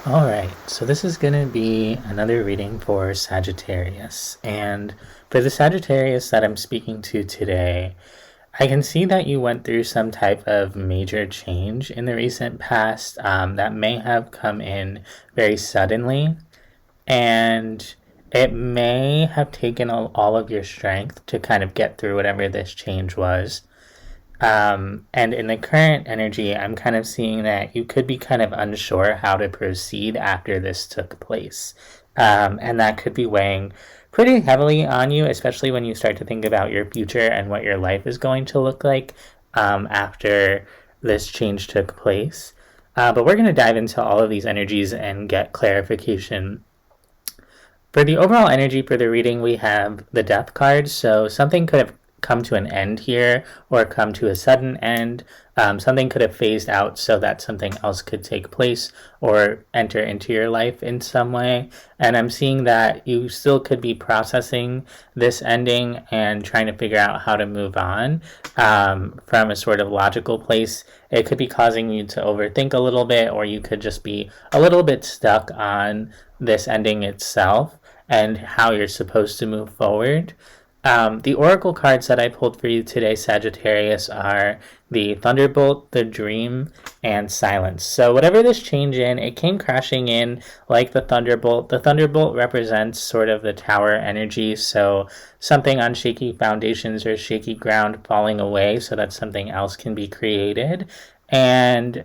All right, so this is going to be another reading for Sagittarius. And for the Sagittarius that I'm speaking to today, I can see that you went through some type of major change in the recent past that may have come in very suddenly. And it may have taken all of your strength to kind of get through whatever this change was. And in the current energy, I'm kind of seeing that you could be kind of unsure how to proceed after this took place. And that could be weighing pretty heavily on you, especially when you start to think about your future and what your life is going to look like after this change took place. But we're going to dive into all of these energies and get clarification. For the overall energy for the reading, we have the Death card. So something could have come to an end here or come to a sudden end. Something could have phased out so that something else could take place or enter into your life in some way. And I'm seeing that you still could be processing this ending and trying to figure out how to move on from a sort of logical place. It could be causing you to overthink a little bit, or you could just be a little bit stuck on this ending itself and how you're supposed to move forward. The oracle cards that I pulled for you today, Sagittarius, are the Thunderbolt, the Dream, and Silence. So whatever this change in, it came crashing in like the Thunderbolt. The Thunderbolt represents sort of the tower energy, so something on shaky foundations or shaky ground falling away so that something else can be created. And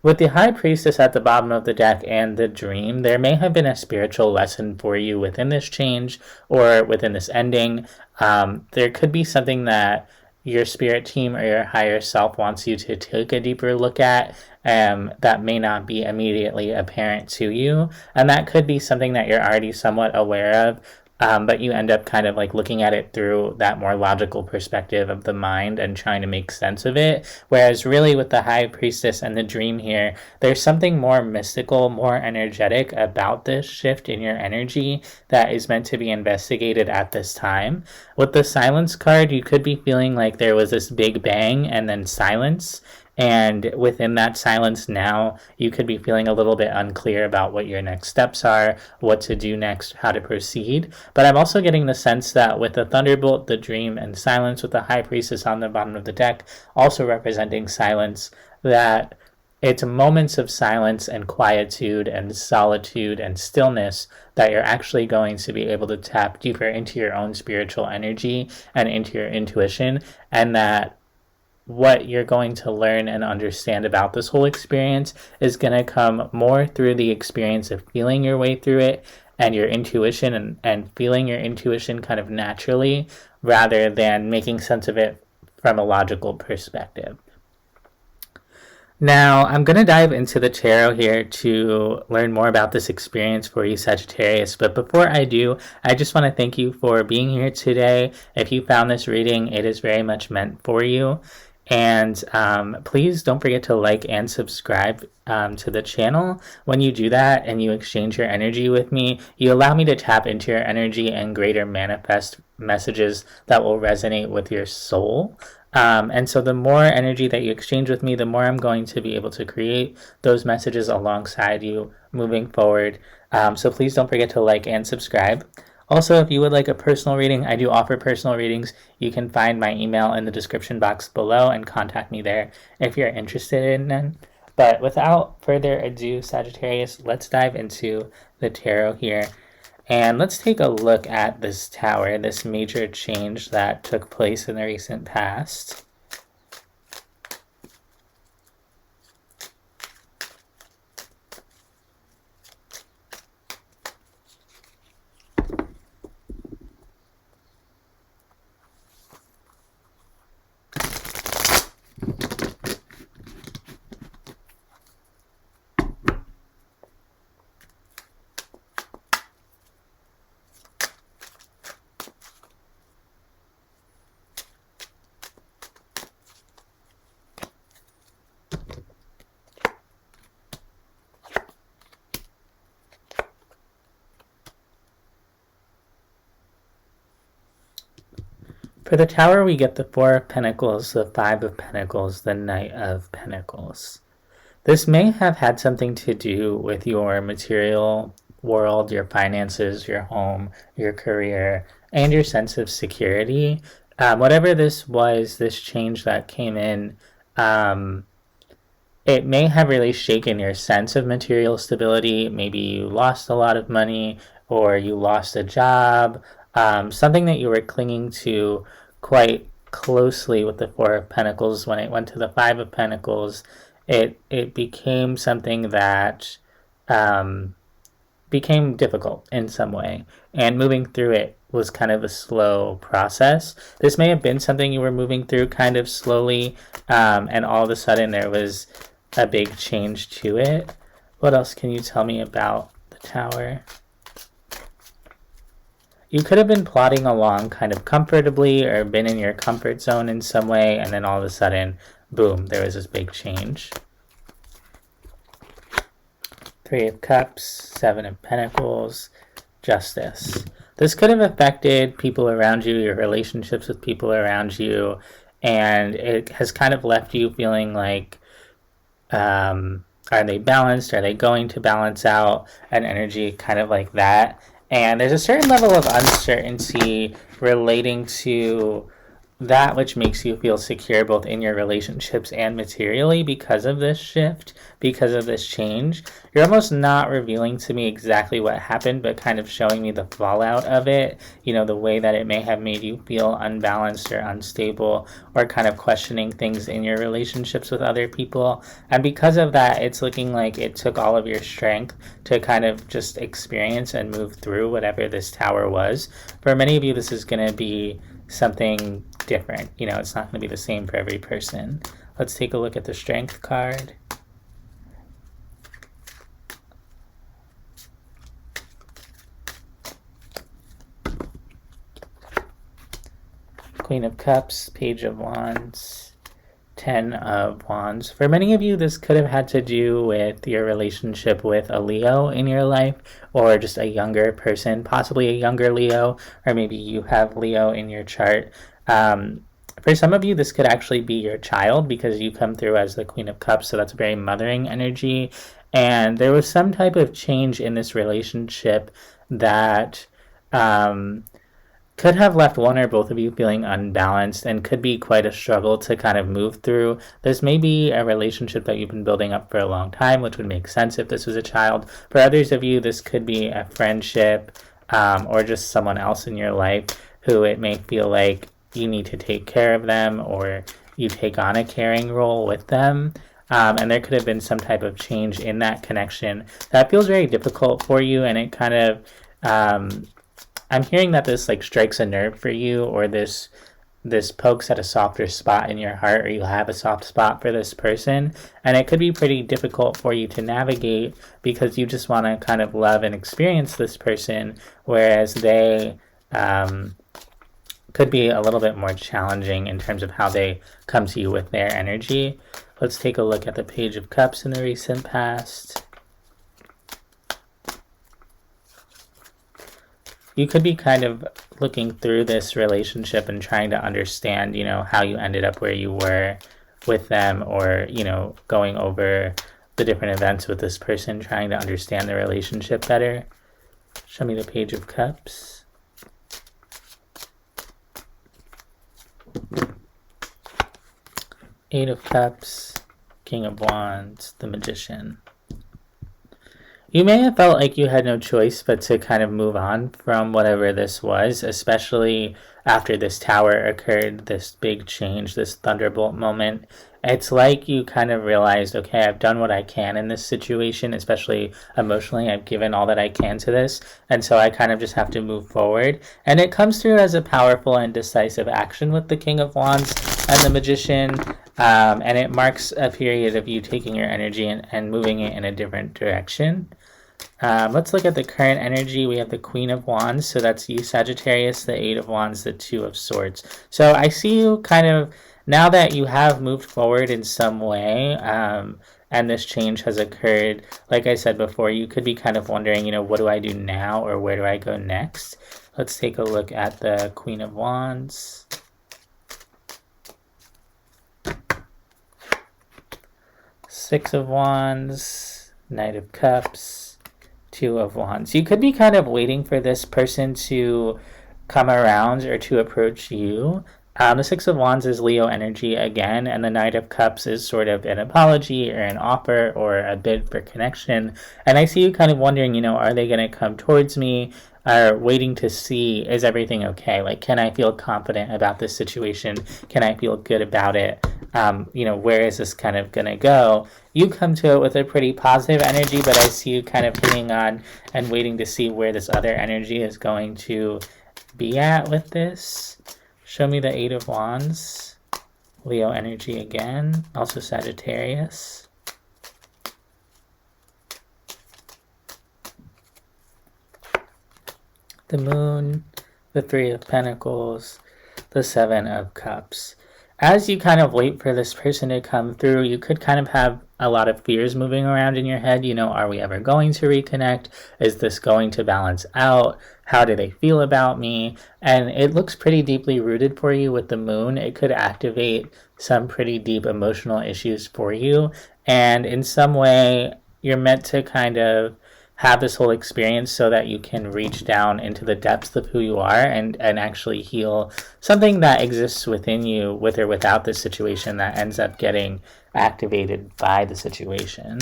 with the High Priestess at the bottom of the deck and the Dream, there may have been a spiritual lesson for you within this change or within this ending. There could be something that your spirit team or your higher self wants you to take a deeper look at that may not be immediately apparent to you. And that could be something that you're already somewhat aware of, but you end up kind of like looking at it through that more logical perspective of the mind and trying to make sense of it. Whereas, really, with the High Priestess and the Dream here, there's something more mystical, more energetic about this shift in your energy that is meant to be investigated at this time. With the Silence card, you could be feeling like there was this big bang and then silence. And within that silence now, you could be feeling a little bit unclear about what your next steps are, what to do next, how to proceed. But I'm also getting the sense that with the Thunderbolt, the Dream, and Silence, with the High Priestess on the bottom of the deck, also representing silence, that it's moments of silence and quietude and solitude and stillness that you're actually going to be able to tap deeper into your own spiritual energy and into your intuition, and that what you're going to learn and understand about this whole experience is going to come more through the experience of feeling your way through it and your intuition and feeling your intuition kind of naturally rather than making sense of it from a logical perspective. Now, I'm going to dive into the tarot here to learn more about this experience for you, Sagittarius. But before I do, I just want to thank you for being here today. If you found this reading, it is very much meant for you. And please don't forget to like and subscribe to the channel. When you do that and you exchange your energy with me, you allow me to tap into your energy and greater manifest messages that will resonate with your soul. And so the more energy that you exchange with me, the more I'm going to be able to create those messages alongside you moving forward. So please don't forget to like and subscribe. Also, if you would like a personal reading, I do offer personal readings. You can find my email in the description box below and contact me there if you're interested in them. But without further ado, Sagittarius, let's dive into the tarot here. And let's take a look at this tower, this major change that took place in the recent past. For the tower, we get the Four of Pentacles, the Five of Pentacles, the Knight of Pentacles. This may have had something to do with your material world, your finances, your home, your career, and your sense of security. Whatever this was, this change that came in, um, it may have really shaken your sense of material stability. Maybe you lost a lot of money or you lost a job, something that you were clinging to quite closely with the Four of Pentacles. When it went to the Five of Pentacles, it became something that um, became difficult in some way, and moving through it was kind of a slow process. This may have been something you were moving through kind of slowly, and all of a sudden there was a big change to it. What else can you tell me about the Tower? You could have been plodding along kind of comfortably or been in your comfort zone in some way, and then all of a sudden, boom, there was this big change. Three of Cups, Seven of Pentacles, Justice. This could have affected people around you, your relationships with people around you, and it has kind of left you feeling like, are they balanced? Are they going to balance out? An energy kind of like that. And there's a certain level of uncertainty relating to that which makes you feel secure both in your relationships and materially because of this shift, because of this change. You're almost not revealing to me exactly what happened, but kind of showing me the fallout of it, the way that it may have made you feel unbalanced or unstable, or kind of questioning things in your relationships with other people. And because of that, it's looking like it took all of your strength to kind of just experience and move through whatever this Tower was. For many of you, this is going to be something different. It's not going to be the same for every person. Let's take a look at the Strength card. Queen of Cups, Page of Wands, Ten of Wands. For many of you, this could have had to do with your relationship with a Leo in your life, or just a younger person, possibly a younger Leo, or maybe you have Leo in your chart. For some of you, this could actually be your child because you come through as the Queen of Cups, so that's a very mothering energy. And there was some type of change in this relationship that could have left one or both of you feeling unbalanced and could be quite a struggle to kind of move through. This may be a relationship that you've been building up for a long time, which would make sense if this was a child. For others of you, this could be a friendship or just someone else in your life who it may feel like you need to take care of them or you take on a caring role with them. And there could have been some type of change in that connection that feels very difficult for you, and it kind of I'm hearing that this strikes a nerve for you, or this pokes at a softer spot in your heart, or you have a soft spot for this person, and it could be pretty difficult for you to navigate because you just want to kind of love and experience this person, whereas they could be a little bit more challenging in terms of how they come to you with their energy. Let's take a look at the Page of Cups in the recent past. You could be kind of looking through this relationship and trying to understand, how you ended up where you were with them, or, going over the different events with this person, trying to understand the relationship better. Show me the Page of Cups. Eight of Cups, King of Wands, the Magician. You may have felt like you had no choice but to kind of move on from whatever this was, especially after this Tower occurred, this big change, this thunderbolt moment. It's like you kind of realized, okay, I've done what I can in this situation, especially emotionally. I've given all that I can to this, and so I kind of just have to move forward. And it comes through as a powerful and decisive action with the King of Wands and the Magician, and it marks a period of you taking your energy and moving it in a different direction. Let's look at the current energy. We have the Queen of Wands, so that's you, Sagittarius, the Eight of Wands, the Two of Swords. So I see you kind of, now that you have moved forward in some way, and this change has occurred, like I said before, you could be kind of wondering, what do I do now, or where do I go next? Let's take a look at the Queen of Wands. Six of Wands, Knight of Cups, Two of Wands. You could be kind of waiting for this person to come around or to approach you. The Six of Wands is Leo energy again, and the Knight of Cups is sort of an apology or an offer or a bid for connection. And I see you kind of wondering, are they going to come towards me? Or waiting to see, is everything okay? Like, can I feel confident about this situation? Can I feel good about it? Where is this kind of going to go? You come to it with a pretty positive energy, but I see you kind of hanging on and waiting to see where this other energy is going to be at with this. Show me the Eight of Wands. Leo energy again. Also Sagittarius. The Moon. The Three of Pentacles. The Seven of Cups. As you kind of wait for this person to come through, you could kind of have a lot of fears moving around in your head. Are we ever going to reconnect? Is this going to balance out? How do they feel about me? And it looks pretty deeply rooted for you with the Moon. It could activate some pretty deep emotional issues for you. And in some way, you're meant to kind of have this whole experience so that you can reach down into the depths of who you are and actually heal something that exists within you, with or without the situation, that ends up getting activated by the situation.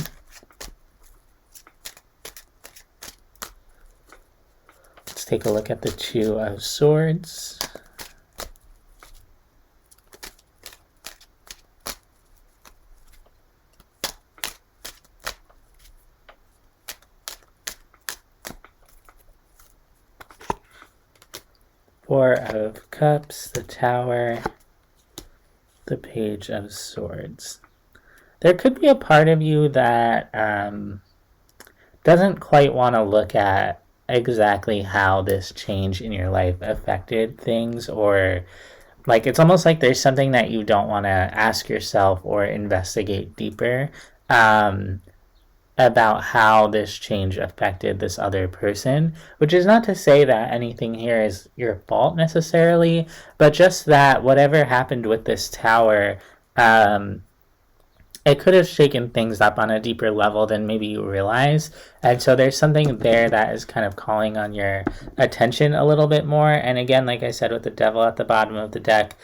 Let's take a look at the Two of Swords. Four of Cups, the Tower, the Page of Swords. There could be a part of you that doesn't quite want to look at exactly how this change in your life affected things, or like it's almost like there's something that you don't want to ask yourself or investigate deeper about how this change affected this other person, which is not to say that anything here is your fault necessarily, but just that whatever happened with this Tower, it could have shaken things up on a deeper level than maybe you realize. And so there's something there that is kind of calling on your attention a little bit more. And again, like I said, with the Devil at the bottom of the deck,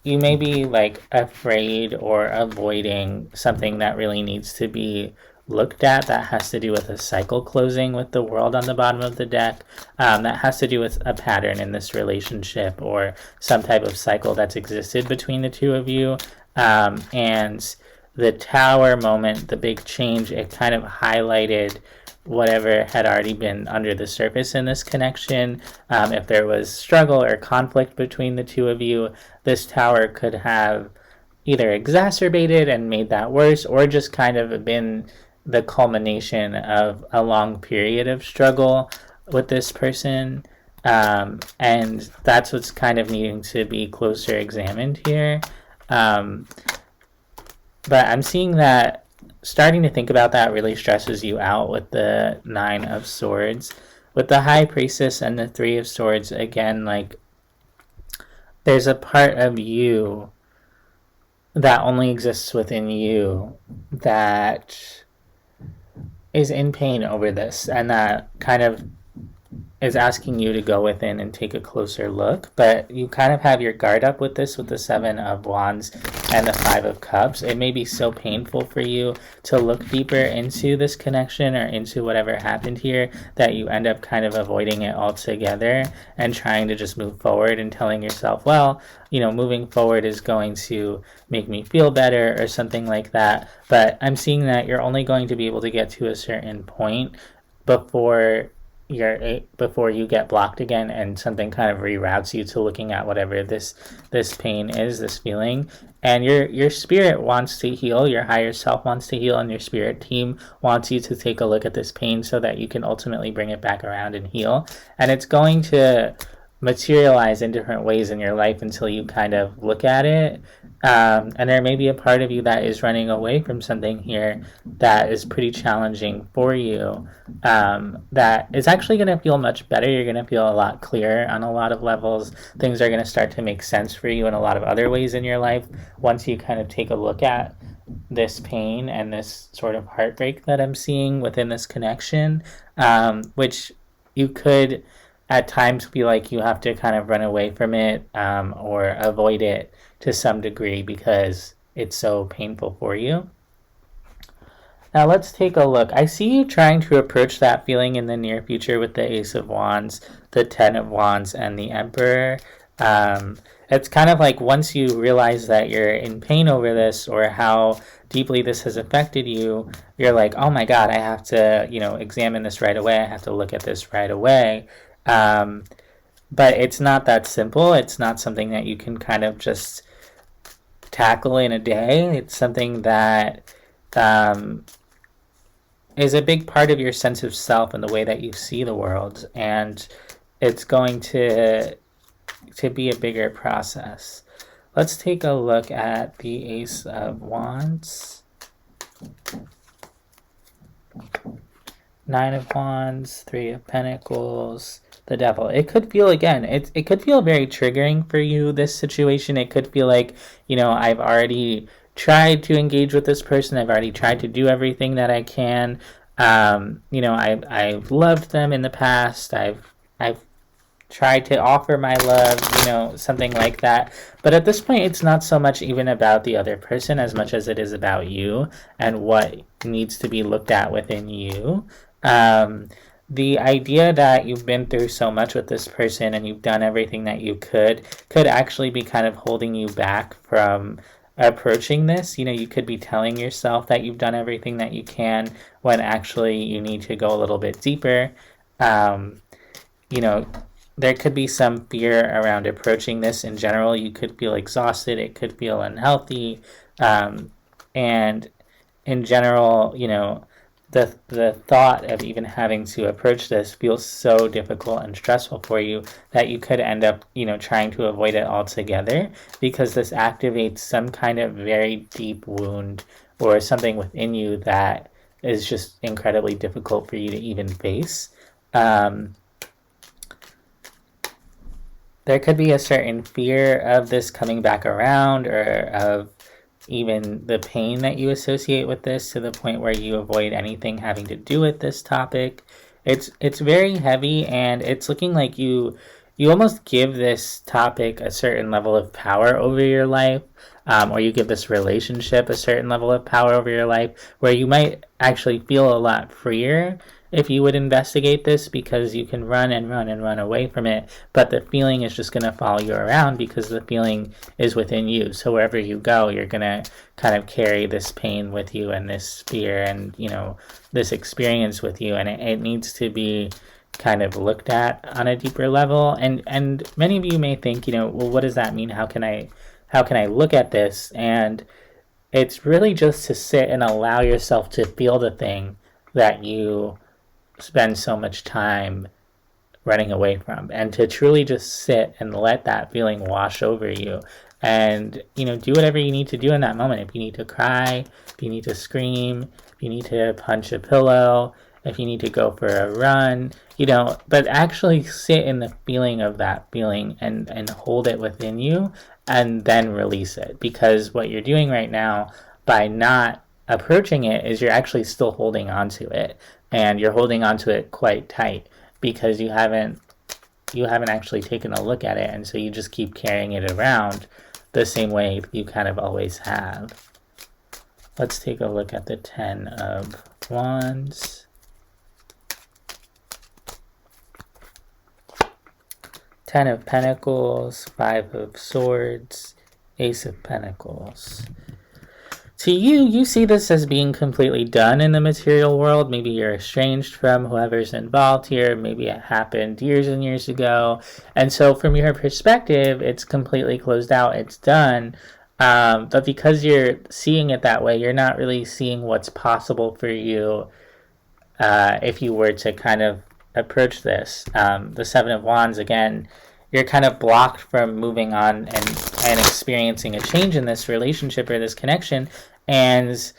you may be like afraid or avoiding something that really needs to be looked at, that has to do with a cycle closing with the World on the bottom of the deck, that has to do with a pattern in this relationship or some type of cycle that's existed between the two of you. And the Tower moment, the big change, it kind of highlighted whatever had already been under the surface in this connection. If there was struggle or conflict between the two of you, this Tower could have either exacerbated and made that worse, or just kind of been the culmination of a long period of struggle with this person. And that's what's kind of needing to be closer examined here. But I'm seeing that starting to think about that really stresses you out with the Nine of Swords. With the High Priestess and the Three of Swords, again, like, there's a part of you that only exists within you that is in pain over this, and that kind of is asking you to go within and take a closer look. But you kind of have your guard up with this, with the Seven of Wands and the Five of Cups. It may be so painful for you to look deeper into this connection or into whatever happened here that you end up kind of avoiding it altogether and trying to just move forward and telling yourself, well, moving forward is going to make me feel better or something like that. But I'm seeing that you're only going to be able to get to a certain point before you get blocked again, and something kind of reroutes you to looking at whatever this pain is, this feeling. And your spirit wants to heal, your higher self wants to heal, and your spirit team wants you to take a look at this pain so that you can ultimately bring it back around and heal. And it's going to materialize in different ways in your life until you kind of look at it. And there may be a part of you that is running away from something here that is pretty challenging for you. That is actually going to feel much better. You're going to feel a lot clearer on a lot of levels. Things are going to start to make sense for you in a lot of other ways in your life once you kind of take a look at this pain and this sort of heartbreak that I'm seeing within this connection, which you could at times feel like you have to kind of run away from it, or avoid it to some degree because it's so painful for you. Now let's take a look. I see you trying to approach that feeling in the near future with the Ace of Wands, the Ten of Wands, and the Emperor. It's kind of like once you realize that you're in pain over this or how deeply this has affected you, you're like, oh my God, I have to, examine this right away. I have to look at this right away. But it's not that simple. It's not something that you can kind of just tackle in a day. It's something that is a big part of your sense of self and the way that you see the world. And it's going to be a bigger process. Let's take a look at the Ace of Wands, Nine of Wands, Three of Pentacles, the Devil. It could feel, again, it could feel very triggering for you, this situation. It could feel like, I've already tried to engage with this person. I've already tried to do everything that I can. I've loved them in the past. I've tried to offer my love, something like that. But at this point, it's not so much even about the other person as much as it is about you and what needs to be looked at within you. The idea that you've been through so much with this person and you've done everything that you could actually be kind of holding you back from approaching this. You could be telling yourself that you've done everything that you can when actually you need to go a little bit deeper. There could be some fear around approaching this in general. You could feel exhausted. It could feel unhealthy. And in general, the thought of even having to approach this feels so difficult and stressful for you that you could end up, trying to avoid it altogether because this activates some kind of very deep wound or something within you that is just incredibly difficult for you to even face. There could be a certain fear of this coming back around or of even the pain that you associate with this to the point where you avoid anything having to do with this topic. It's very heavy, and it's looking like you almost give this topic a certain level of power over your life, or you give this relationship a certain level of power over your life, where you might actually feel a lot freer if you would investigate this because you can run and run and run away from it, but the feeling is just going to follow you around because the feeling is within you. So wherever you go, you're going to kind of carry this pain with you and this fear and, this experience with you, and it needs to be kind of looked at on a deeper level. And many of you may think, well, what does that mean? How can I look at this? And it's really just to sit and allow yourself to feel the thing that you spend so much time running away from, and to truly just sit and let that feeling wash over you, and do whatever you need to do in that moment. If you need to cry, if you need to scream, if you need to punch a pillow, if you need to go for a run, but actually sit in the feeling of that feeling and hold it within you and then release it, because what you're doing right now by not approaching it is you're actually still holding on to it, and you're holding on to it quite tight because you haven't actually taken a look at it, and so you just keep carrying it around the same way you kind of always have. Let's take a look at the Ten of Wands, Ten of Pentacles, Five of Swords, Ace of Pentacles. To you, you see this as being completely done in the material world. Maybe you're estranged from whoever's involved here. Maybe it happened years and years ago. And so from your perspective, it's completely closed out. It's done. But because you're seeing it that way, you're not really seeing what's possible for you if you were to kind of approach this. The Seven of Wands, again, you're kind of blocked from moving on and experiencing a change in this relationship or this connection. And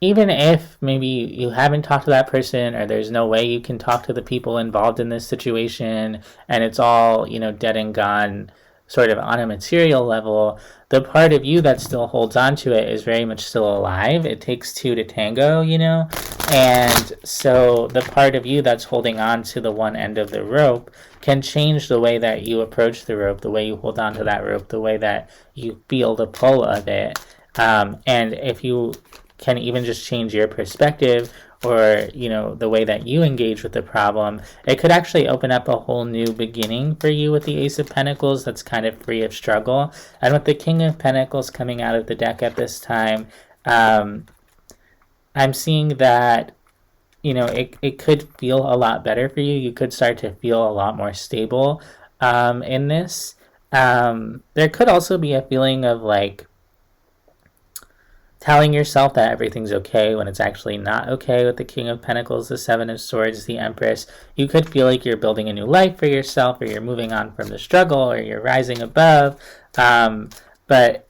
even if maybe you haven't talked to that person, or there's no way you can talk to the people involved in this situation, and it's all, dead and gone sort of on a material level, the part of you that still holds on to it is very much still alive. It takes two to tango, and so the part of you that's holding on to the one end of the rope can change the way that you approach the rope, the way you hold on to that rope, the way that you feel the pull of it. And if you can even just change your perspective, or the way that you engage with the problem, it could actually open up a whole new beginning for you with the Ace of Pentacles that's kind of free of struggle. And with the King of Pentacles coming out of the deck at this time, I'm seeing that it could feel a lot better for you. You could start to feel a lot more stable in this. There could also be a feeling of like telling yourself that everything's okay when it's actually not okay with the King of Pentacles, the Seven of Swords, the Empress. You could feel like you're building a new life for yourself, or you're moving on from the struggle, or you're rising above. But,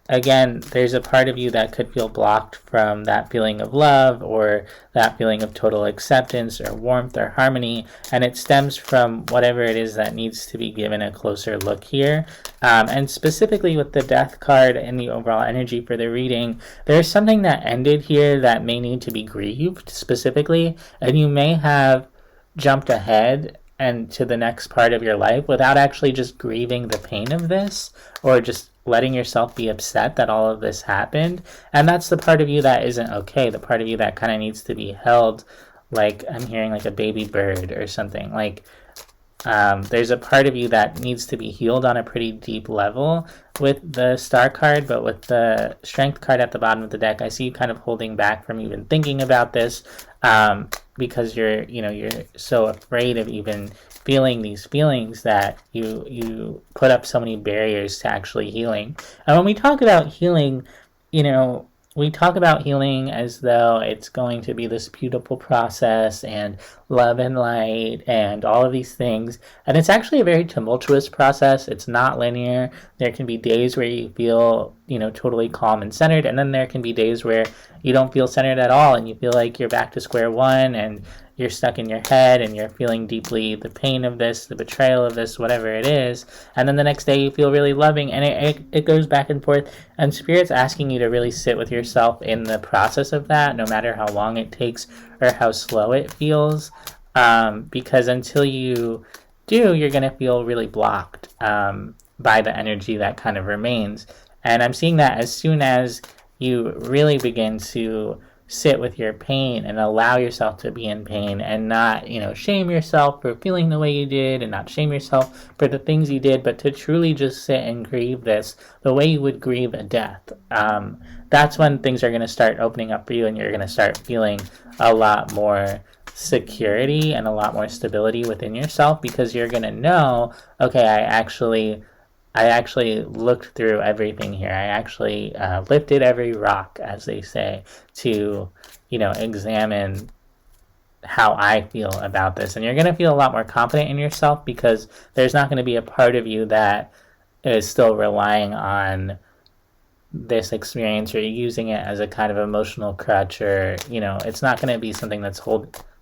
again, there's a part of you that could feel blocked from that feeling of love, or that feeling of total acceptance or warmth or harmony, and it stems from whatever it is that needs to be given a closer look here. And specifically with the Death card and the overall energy for the reading, there's something that ended here that may need to be grieved specifically, and you may have jumped ahead and to the next part of your life without actually just grieving the pain of this, or just letting yourself be upset that all of this happened. And that's the part of you that isn't okay, the part of you that kind of needs to be held, like I'm hearing like a baby bird or something. Like there's a part of you that needs to be healed on a pretty deep level with the Star card, but with the Strength card at the bottom of the deck, I see you kind of holding back from even thinking about this, because you're so afraid of even feeling these feelings that you put up so many barriers to actually healing. And when we talk about healing, we talk about healing as though it's going to be this beautiful process and love and light and all of these things. And it's actually a very tumultuous process. It's not linear. There can be days where you feel, totally calm and centered. And then there can be days where you don't feel centered at all, and you feel like you're back to square one, and you're stuck in your head, and you're feeling deeply the pain of this, the betrayal of this, whatever it is. And then the next day you feel really loving, and it goes back and forth. And Spirit's asking you to really sit with yourself in the process of that, no matter how long it takes or how slow it feels. Because until you do, you're going to feel really blocked by the energy that kind of remains. And I'm seeing that as soon as you really begin to sit with your pain and allow yourself to be in pain, and not, shame yourself for feeling the way you did, and not shame yourself for the things you did, but to truly just sit and grieve this the way you would grieve a death. That's when things are going to start opening up for you, and you're going to start feeling a lot more security and a lot more stability within yourself, because you're going to know, okay, I actually looked through everything here. I actually lifted every rock, as they say, to, examine how I feel about this. And you're going to feel a lot more confident in yourself, because there's not going to be a part of you that is still relying on this experience, or using it as a kind of emotional crutch, or, it's not going to be something that's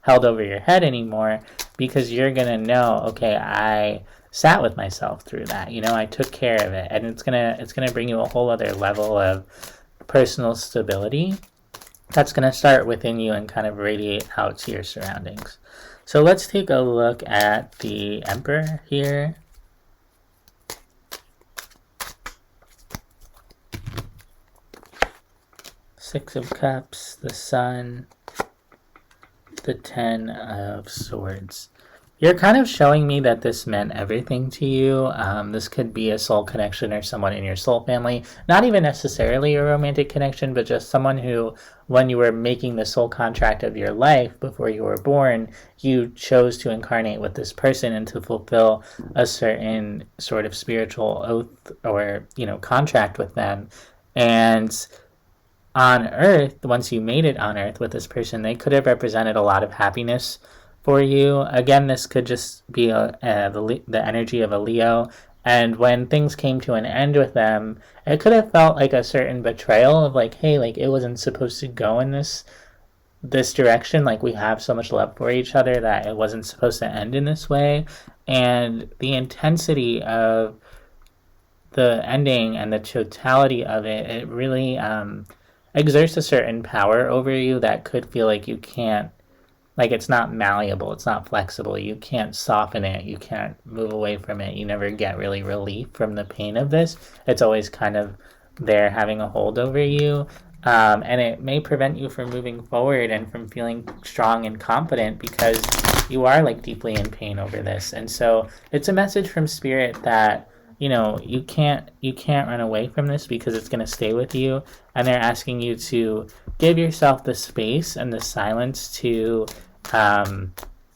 held over your head anymore, because you're going to know, okay, I sat with myself through that. I took care of it, and it's gonna bring you a whole other level of personal stability that's gonna start within you and kind of radiate out to your surroundings. So let's take a look at the Emperor here. Six of Cups, the Sun, the Ten of Swords. You're kind of showing me that this meant everything to you. This could be a soul connection, or someone in your soul family. Not even necessarily a romantic connection, but just someone who, when you were making the soul contract of your life before you were born, you chose to incarnate with this person and to fulfill a certain sort of spiritual oath, or, contract with them. And on Earth, once you made it on Earth with this person, they could have represented a lot of happiness for you. Again, this could just be the energy of a Leo. And when things came to an end with them, it could have felt like a certain betrayal of like, hey, like it wasn't supposed to go in this direction. Like we have so much love for each other that it wasn't supposed to end in this way. And the intensity of the ending and the totality of it, it really exerts a certain power over you that could feel like you can't, like it's not malleable, it's not flexible, you can't soften it, you can't move away from it, you never get really relief from the pain of this. It's always kind of there having a hold over you. And it may prevent you from moving forward and from feeling strong and confident because you are like deeply in pain over this. And so it's a message from spirit that you can't run away from this because it's going to stay with you, and they're asking you to give yourself the space and the silence to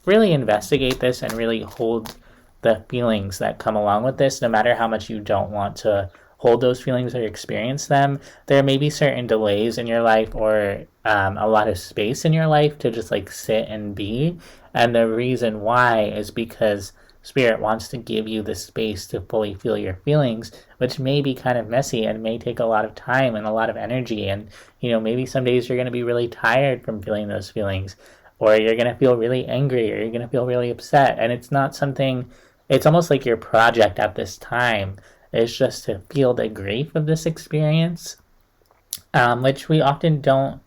really investigate this and really hold the feelings that come along with this, no matter how much you don't want to hold those feelings or experience them. There may be certain delays in your life or a lot of space in your life to just like sit and be, and the reason why is because Spirit wants to give you the space to fully feel your feelings, which may be kind of messy and may take a lot of time and a lot of energy. And, maybe some days you're going to be really tired from feeling those feelings, or you're going to feel really angry, or you're going to feel really upset. And it's not something, it's almost like your project at this time is just to feel the grief of this experience, which we often don't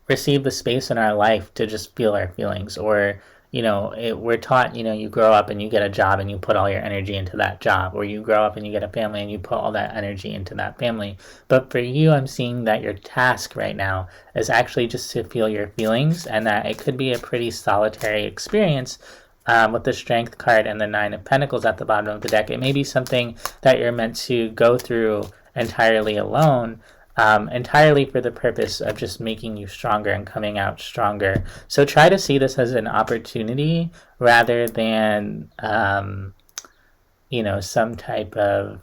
receive the space in our life to just feel our feelings. Or we're taught, you grow up and you get a job and you put all your energy into that job, or you grow up and you get a family and you put all that energy into that family. But for you, I'm seeing that your task right now is actually just to feel your feelings, and that it could be a pretty solitary experience. With the Strength card and the Nine of Pentacles at the bottom of the deck, it may be something that you're meant to go through entirely alone, entirely for the purpose of just making you stronger and coming out stronger. So try to see this as an opportunity rather than, some type of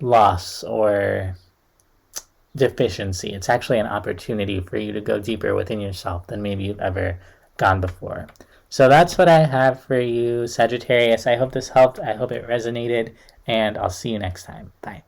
loss or deficiency. It's actually an opportunity for you to go deeper within yourself than maybe you've ever gone before. So that's what I have for you, Sagittarius. I hope this helped. I hope it resonated, and I'll see you next time. Bye.